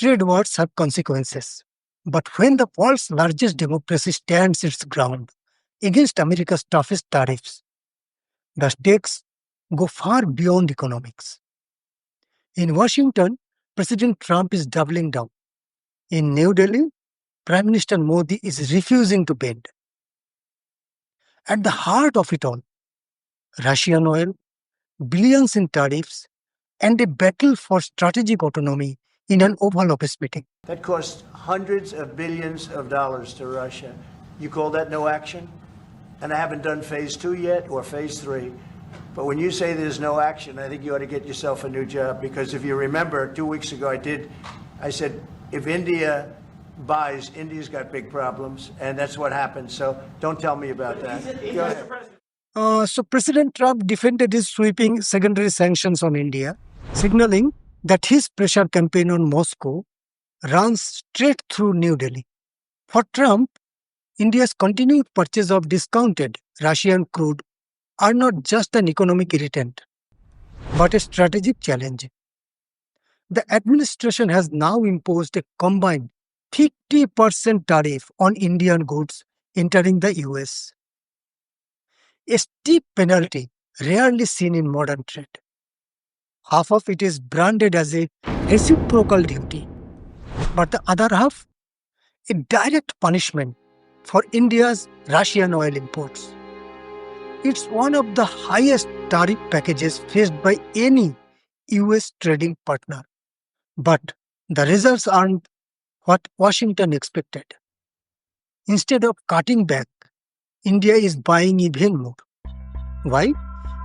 trade wars have consequences. But when the world's largest democracy stands its ground against America's toughest tariffs, the stakes go far beyond economics. In Washington, President Trump is doubling down. In New Delhi, Prime Minister Modi is refusing to bend. At the heart of it all, Russian oil, billions in tariffs, and a battle for strategic autonomy in an Oval Office meeting. That cost hundreds of billions of dollars to Russia. You call that no action? And I haven't done phase 2 yet or phase 3. But when you say there's no action, I think you ought to get yourself a new job. Because if you remember, 2 weeks ago I said, if India buys, India's got big problems. And that's what happened. So don't tell me about that. Go ahead. So President Trump defended his sweeping secondary sanctions on India, signaling that his pressure campaign on Moscow runs straight through New Delhi. For Trump, India's continued purchase of discounted Russian crude are not just an economic irritant, but a strategic challenge. The administration has now imposed a combined 50% tariff on Indian goods entering the US, a steep penalty rarely seen in modern trade. Half of it is branded as a reciprocal duty, but the other half, a direct punishment for India's Russian oil imports. It's one of the highest tariff packages faced by any US trading partner. But the results aren't what Washington expected. Instead of cutting back, India is buying even more. Why?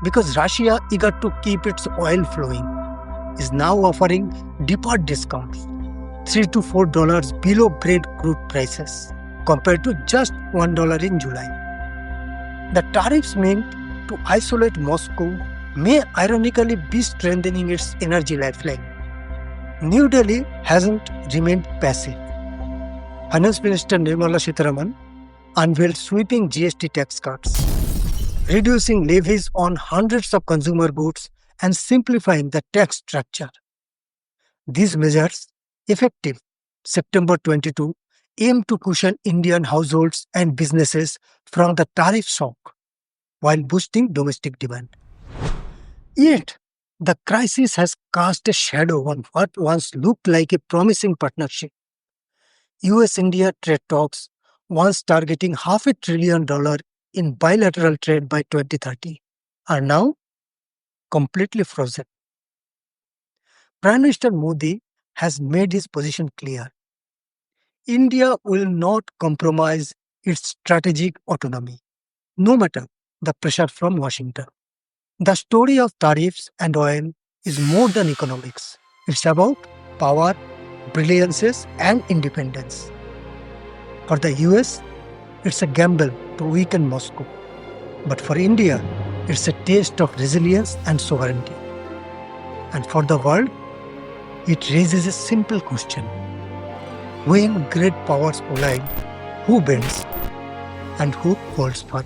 Because Russia, eager to keep its oil flowing, is now offering deeper discounts, $3 to $4 below Brent crude prices, compared to just $1 in July. The tariffs meant to isolate Moscow may ironically be strengthening its energy lifeline. New Delhi hasn't remained passive. Finance Minister Nirmala Sitharaman unveiled sweeping GST tax cuts, reducing levies on hundreds of consumer goods and simplifying the tax structure. These measures, effective September 22, aim to cushion Indian households and businesses from the tariff shock while boosting domestic demand. Yet, the crisis has cast a shadow on what once looked like a promising partnership. US-India trade talks, once targeting $500 billion in bilateral trade by 2030, are now completely frozen. Prime Minister Modi has made his position clear. India will not compromise its strategic autonomy, no matter the pressure from Washington. The story of tariffs and oil is more than economics. It's about power, brilliances, and independence. For the US, it's a gamble to weaken Moscow. But for India, it's a taste of resilience and sovereignty. And for the world, it raises a simple question. When great powers collide, who bends and who holds firm?